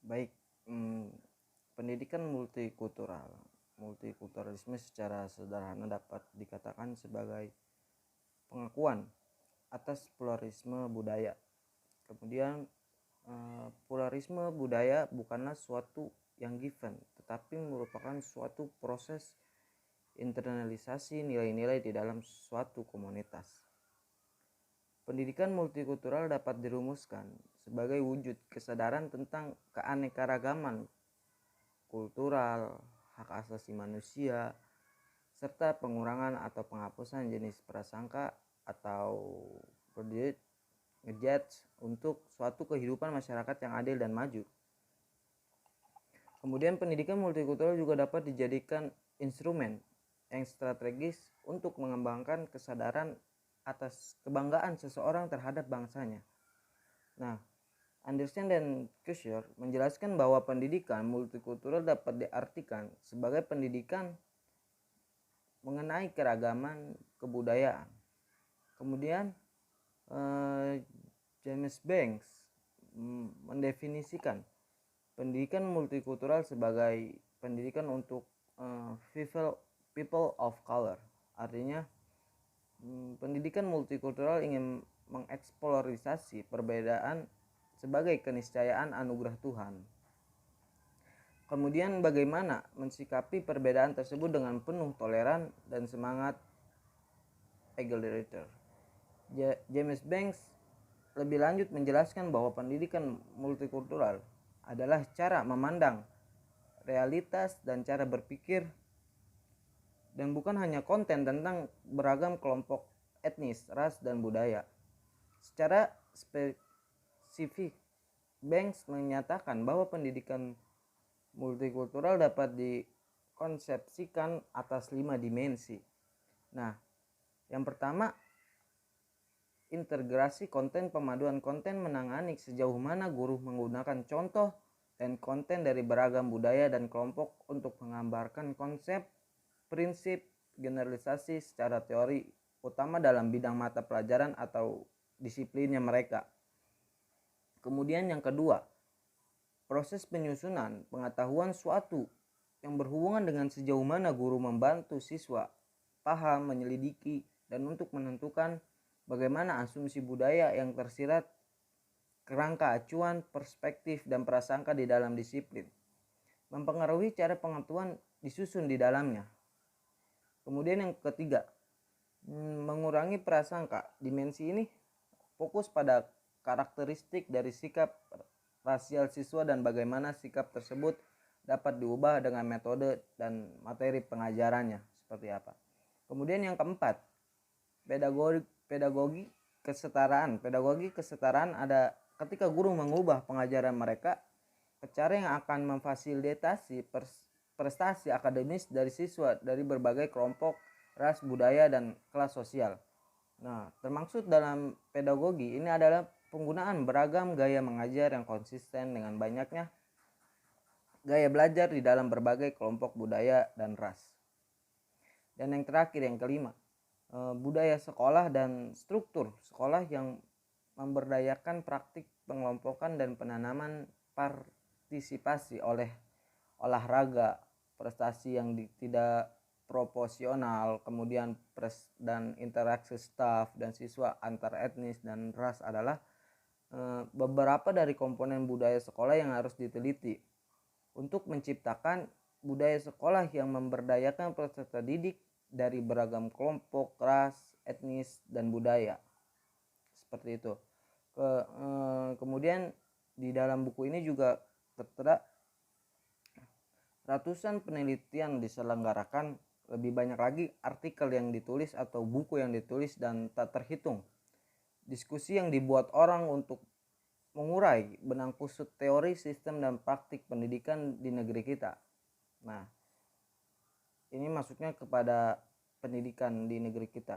Baik, hmm, pendidikan multikulturalisme secara sederhana dapat dikatakan sebagai pengakuan atas pluralisme budaya. Kemudian pluralisme budaya bukanlah suatu yang given, tetapi merupakan suatu proses internalisasi nilai-nilai di dalam suatu komunitas. Pendidikan multikultural dapat dirumuskan sebagai wujud kesadaran tentang keanekaragaman kultural, hak asasi manusia, serta pengurangan atau penghapusan jenis prasangka atau prejudice ngejudge untuk suatu kehidupan masyarakat yang adil dan maju. Kemudian pendidikan multikultural juga dapat dijadikan instrumen yang strategis untuk mengembangkan kesadaran atas kebanggaan seseorang terhadap bangsanya. Nah, Anderson dan Kushner menjelaskan bahwa pendidikan multikultural dapat diartikan sebagai pendidikan mengenai keragaman kebudayaan. Kemudian James Banks mendefinisikan pendidikan multikultural sebagai pendidikan untuk people of color. Artinya pendidikan multikultural ingin mengeksplorasi perbedaan sebagai keniscayaan anugerah Tuhan. Kemudian bagaimana mensikapi perbedaan tersebut dengan penuh toleran dan semangat egaliter. James Banks lebih lanjut menjelaskan bahwa pendidikan multikultural adalah cara memandang realitas dan cara berpikir, dan bukan hanya konten tentang beragam kelompok etnis, ras, dan budaya. Secara spesifik, Banks menyatakan bahwa pendidikan multikultural dapat dikonsepsikan atas 5 dimensi. Nah, yang pertama, integrasi konten. Pemaduan konten menangani sejauh mana guru menggunakan contoh dan konten dari beragam budaya dan kelompok untuk menggambarkan konsep, prinsip, generalisasi secara teori, utama dalam bidang mata pelajaran atau disiplinnya mereka. Kemudian yang kedua, proses penyusunan pengetahuan suatu yang berhubungan dengan sejauh mana guru membantu siswa paham, menyelidiki, dan untuk menentukan bagaimana asumsi budaya yang tersirat kerangka acuan, perspektif, dan prasangka di dalam disiplin mempengaruhi cara pengetahuan disusun di dalamnya. Kemudian yang ketiga, mengurangi prasangka. Dimensi ini fokus pada karakteristik dari sikap rasial siswa dan bagaimana sikap tersebut dapat diubah dengan metode dan materi pengajarannya seperti apa. Kemudian yang keempat, pedagogi kesetaraan. Pedagogi kesetaraan ada ketika guru mengubah pengajaran mereka ke cara yang akan memfasilitasi prestasi akademis dari siswa dari berbagai kelompok, ras, budaya, dan kelas sosial. Nah, termaksud dalam pedagogi ini adalah penggunaan beragam gaya mengajar yang konsisten dengan banyaknya gaya belajar di dalam berbagai kelompok budaya dan ras. Dan yang terakhir, yang kelima, budaya sekolah dan struktur sekolah yang memberdayakan praktik pengelompokan dan penanaman partisipasi oleh olahraga, prestasi yang tidak proporsional, kemudian dan interaksi staf dan siswa antar etnis dan ras adalah beberapa dari komponen budaya sekolah yang harus diteliti untuk menciptakan budaya sekolah yang memberdayakan peserta didik dari beragam kelompok, ras, etnis, dan budaya. Seperti itu. Kemudian di dalam buku ini juga tertera ratusan penelitian diselenggarakan, lebih banyak lagi artikel yang ditulis atau buku yang ditulis, dan tak terhitung diskusi yang dibuat orang untuk mengurai benang kusut teori, sistem, dan praktik pendidikan di negeri kita. Nah, ini masuknya kepada pendidikan di negeri kita.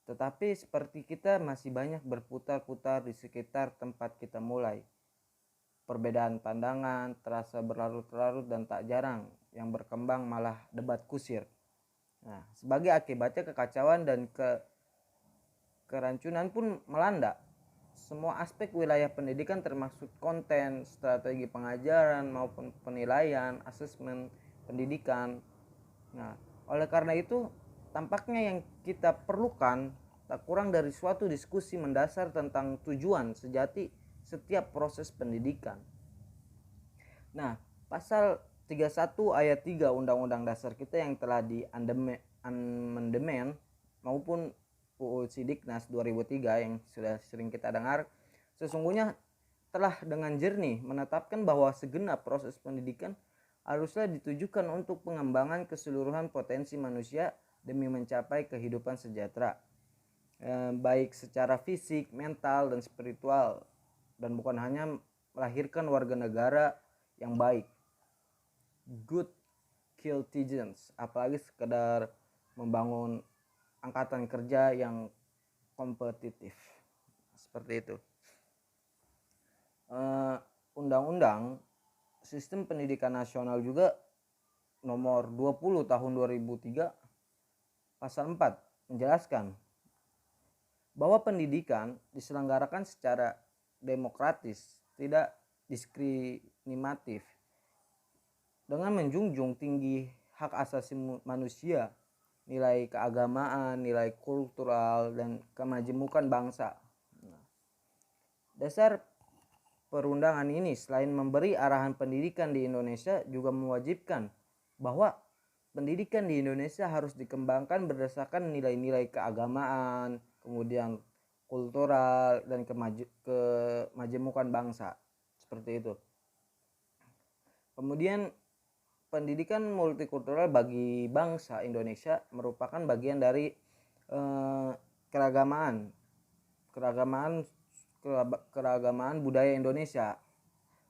Tetapi seperti kita masih banyak berputar-putar di sekitar tempat kita mulai. Perbedaan pandangan terasa berlarut-larut dan tak jarang yang berkembang malah debat kusir. Nah, sebagai akibatnya kekacauan dan kerancunan pun melanda. semua aspek wilayah pendidikan termasuk konten, strategi pengajaran maupun penilaian, asesmen pendidikan. Nah, oleh karena itu tampaknya yang kita perlukan tak kurang dari suatu diskusi mendasar tentang tujuan sejati setiap proses pendidikan. Nah, pasal 31 ayat 3 Undang-Undang Dasar kita yang telah di-amandemen maupun UU Sidiknas 2003 yang sudah sering kita dengar, sesungguhnya telah dengan jernih menetapkan bahwa segenap proses pendidikan haruslah ditujukan untuk pengembangan keseluruhan potensi manusia demi mencapai kehidupan sejahtera, baik secara fisik, mental, dan spiritual, dan bukan hanya melahirkan warga negara yang baik, good citizens, apalagi sekedar membangun angkatan kerja yang kompetitif, seperti itu. Undang-undang Sistem Pendidikan Nasional juga nomor 20 tahun 2003 pasal 4 menjelaskan bahwa pendidikan diselenggarakan secara demokratis, tidak diskriminatif, dengan menjunjung tinggi hak asasi manusia, nilai keagamaan, nilai kultural, dan kemajemukan bangsa. Dasar perundangan ini selain memberi arahan pendidikan di Indonesia juga mewajibkan bahwa pendidikan di Indonesia harus dikembangkan berdasarkan nilai-nilai keagamaan, kemudian kultural, dan kemajemukan bangsa, seperti itu. Kemudian pendidikan multikultural bagi bangsa Indonesia merupakan bagian dari keragaman budaya Indonesia.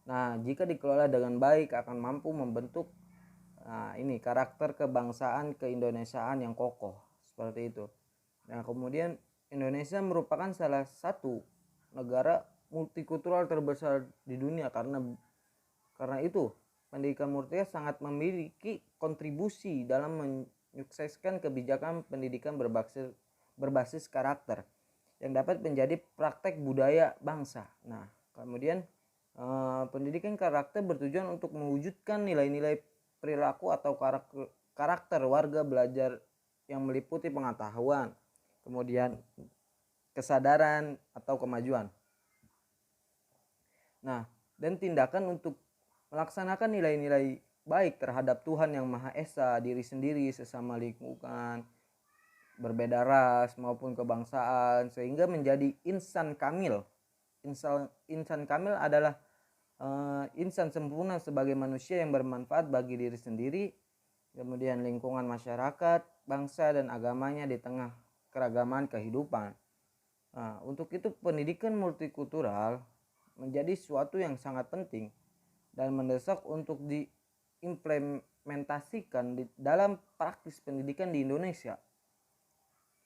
Nah, jika dikelola dengan baik akan mampu membentuk karakter kebangsaan keindonesiaan yang kokoh, seperti itu. Nah, kemudian Indonesia merupakan salah satu negara multikultural terbesar di dunia karena itu pendidikan multikultural sangat memiliki kontribusi dalam menyukseskan kebijakan pendidikan berbasis karakter yang dapat menjadi praktek budaya bangsa. Nah, kemudian pendidikan karakter bertujuan untuk mewujudkan nilai-nilai perilaku atau karakter warga belajar yang meliputi pengetahuan, kemudian kesadaran atau kemajuan. Nah, dan tindakan untuk melaksanakan nilai-nilai baik terhadap Tuhan Yang Maha Esa, diri sendiri, sesama lingkungan, berbeda ras maupun kebangsaan, sehingga menjadi insan kamil. Insan kamil adalah insan sempurna sebagai manusia yang bermanfaat bagi diri sendiri, kemudian lingkungan masyarakat, bangsa, dan agamanya di tengah keragaman kehidupan. Nah, untuk itu pendidikan multikultural menjadi suatu yang sangat penting dan mendesak untuk diimplementasikan dalam praktis pendidikan di Indonesia.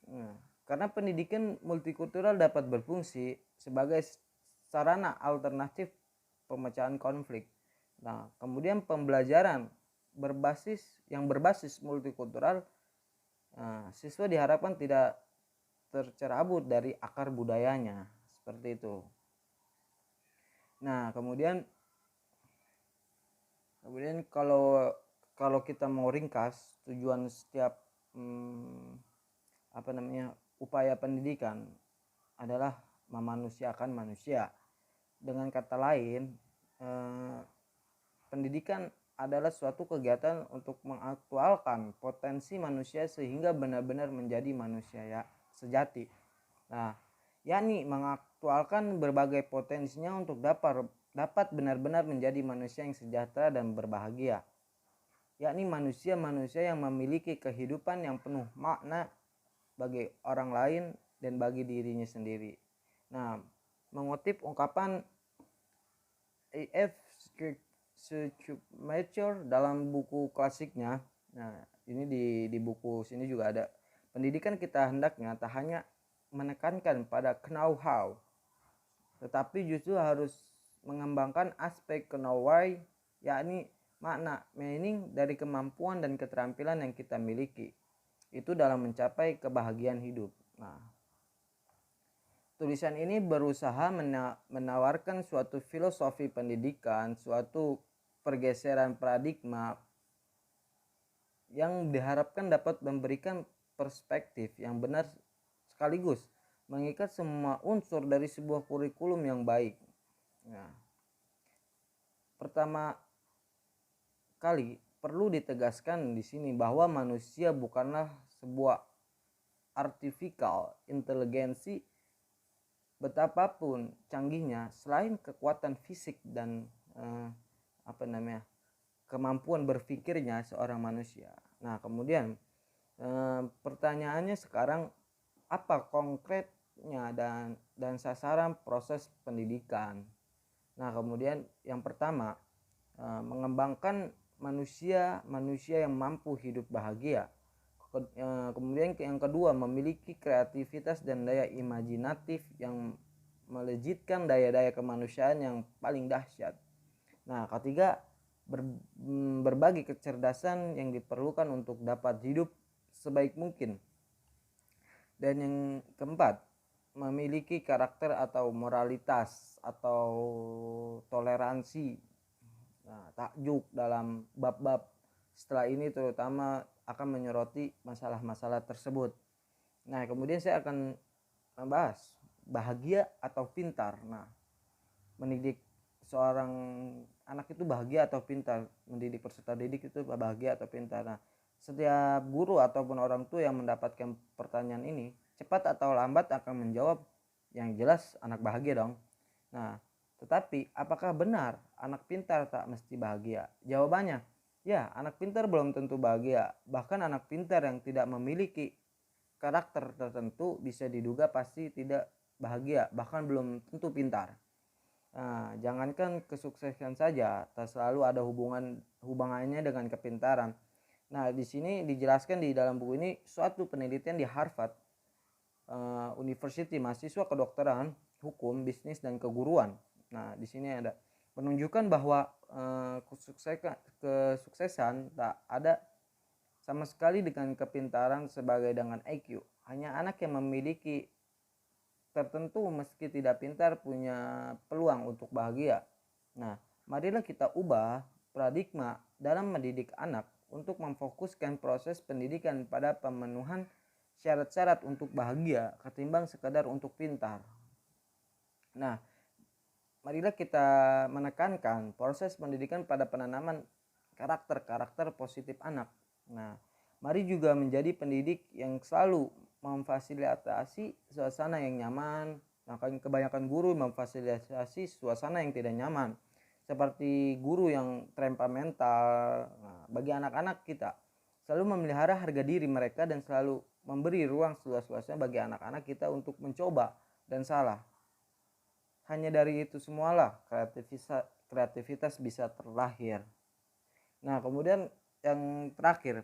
Nah, karena pendidikan multikultural dapat berfungsi sebagai sarana alternatif pemecahan konflik. Nah, kemudian pembelajaran berbasis multikultural, siswa diharapkan tidak tercerabut dari akar budayanya, seperti itu. Nah, kemudian kalau kita mau ringkas tujuan setiap upaya pendidikan adalah memanusiakan manusia. Dengan kata lain, pendidikan adalah suatu kegiatan untuk mengaktualkan potensi manusia sehingga benar-benar menjadi manusia sejati. Nah, yakni mengaktualkan berbagai potensinya untuk dapat benar-benar menjadi manusia yang sejahtera dan berbahagia, yakni manusia-manusia yang memiliki kehidupan yang penuh makna bagi orang lain dan bagi dirinya sendiri. Nah, mengutip ungkapan A.F. Schumacher dalam buku klasiknya, nah ini di buku sini juga ada, pendidikan kita hendaknya tak hanya menekankan pada know-how, tetapi justru harus mengembangkan aspek know why, yakni makna, meaning dari kemampuan dan keterampilan yang kita miliki itu dalam mencapai kebahagiaan hidup. Nah, Tulisan ini berusaha menawarkan suatu filosofi pendidikan, suatu pergeseran paradigma yang diharapkan dapat memberikan perspektif yang benar sekaligus mengikat semua unsur dari sebuah kurikulum yang baik. Nah, pertama kali perlu ditegaskan di sini bahwa manusia bukanlah sebuah artificial inteligensi betapapun canggihnya, selain kekuatan fisik dan kemampuan berpikirnya seorang manusia. Nah, kemudian pertanyaannya sekarang, apa konkretnya dan sasaran proses pendidikan? Nah, kemudian yang pertama, mengembangkan manusia yang mampu hidup bahagia. Kemudian yang kedua, memiliki kreativitas dan daya imajinatif yang melejitkan daya-daya kemanusiaan yang paling dahsyat. Nah, ketiga, berbagi kecerdasan yang diperlukan untuk dapat hidup sebaik mungkin. Dan yang keempat, memiliki karakter atau moralitas atau toleransi. Nah, tajuk dalam bab-bab setelah ini terutama akan menyoroti masalah-masalah tersebut. Nah, kemudian saya akan membahas bahagia atau pintar. Nah, mendidik seorang anak itu bahagia atau pintar, mendidik peserta didik itu bahagia atau pintar. Nah, setiap guru ataupun orang tua yang mendapatkan pertanyaan ini cepat atau lambat akan menjawab yang jelas anak bahagia dong. Nah, tetapi apakah benar anak pintar tak mesti bahagia? Jawabannya, ya, anak pintar belum tentu bahagia. Bahkan anak pintar yang tidak memiliki karakter tertentu bisa diduga pasti tidak bahagia, bahkan belum tentu pintar. Nah, jangankan kesuksesan saja, tak selalu ada hubungannya dengan kepintaran. Nah, di sini dijelaskan di dalam buku ini suatu penelitian di Harvard University, mahasiswa kedokteran, hukum, bisnis, dan keguruan. Nah, di sini ada menunjukkan bahwa kesuksesan tak ada sama sekali dengan kepintaran sebagai dengan IQ. Hanya anak yang memiliki tertentu meski tidak pintar punya peluang untuk bahagia. Nah, marilah kita ubah paradigma dalam mendidik anak untuk memfokuskan proses pendidikan pada pemenuhan syarat-syarat untuk bahagia ketimbang sekadar untuk pintar. Nah, marilah kita menekankan proses pendidikan pada penanaman karakter positif anak. Nah, mari juga menjadi pendidik yang selalu memfasilitasi suasana yang nyaman. Nah, kebanyakan guru memfasilitasi suasana yang tidak nyaman, seperti guru yang temperamental. Nah, bagi anak-anak kita selalu memelihara harga diri mereka dan selalu memberi ruang seluas-luasnya bagi anak-anak kita untuk mencoba dan salah. Hanya dari itu semualah kreativitas bisa terlahir. Nah, kemudian yang terakhir,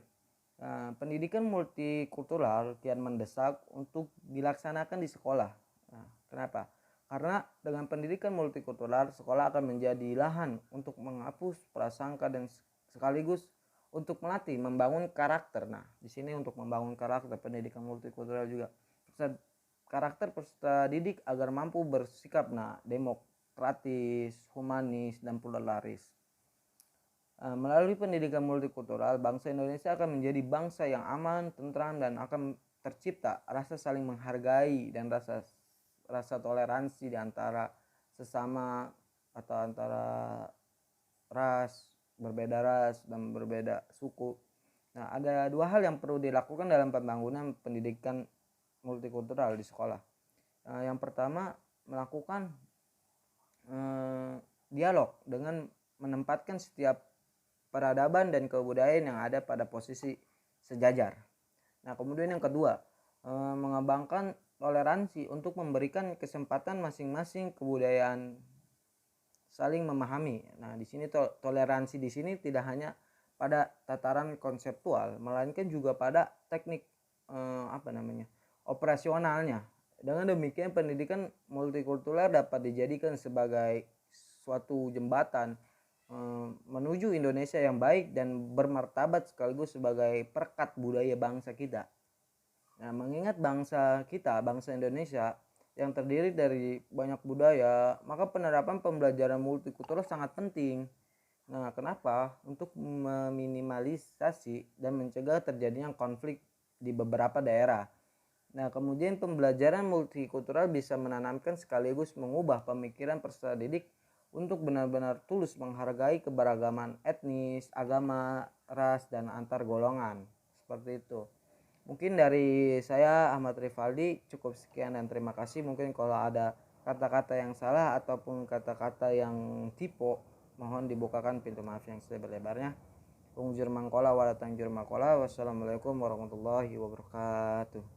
pendidikan multikultural kian mendesak untuk dilaksanakan di sekolah. Nah, kenapa? Karena dengan pendidikan multikultural, sekolah akan menjadi lahan untuk menghapus prasangka dan sekaligus untuk melatih membangun karakter. Nah, di sini untuk membangun karakter, pendidikan multikultural juga karakter peserta didik agar mampu bersikap demokratis, humanis, dan pluralis. Melalui pendidikan multikultural, bangsa Indonesia akan menjadi bangsa yang aman, tentram, dan akan tercipta rasa saling menghargai dan rasa toleransi di antara sesama atau antara berbeda ras dan berbeda suku. Nah, ada dua hal yang perlu dilakukan dalam pembangunan pendidikan multikultural di sekolah. Yang pertama, melakukan dialog dengan menempatkan setiap peradaban dan kebudayaan yang ada pada posisi sejajar. Nah, kemudian yang kedua, mengembangkan toleransi untuk memberikan kesempatan masing-masing kebudayaan saling memahami. Nah, di sini toleransi di sini tidak hanya pada tataran konseptual, melainkan juga pada teknik operasionalnya. Dengan demikian, pendidikan multikultural dapat dijadikan sebagai suatu jembatan menuju Indonesia yang baik dan bermartabat sekaligus sebagai perekat budaya bangsa kita. Nah, mengingat bangsa kita, bangsa Indonesia yang terdiri dari banyak budaya, maka penerapan pembelajaran multikultural sangat penting. Nah, kenapa? Untuk meminimalisasi dan mencegah terjadinya konflik di beberapa daerah. Nah, kemudian pembelajaran multikultural bisa menanamkan sekaligus mengubah pemikiran peserta didik untuk benar-benar tulus menghargai keberagaman etnis, agama, ras, dan antar golongan. Seperti itu. Mungkin dari saya Ahmad Rivaldi cukup sekian dan terima kasih. Mungkin kalau ada kata-kata yang salah ataupun kata-kata yang tipe, mohon dibukakan pintu maaf yang selebar-lebarnya. Wassalamualaikum warahmatullahi wabarakatuh.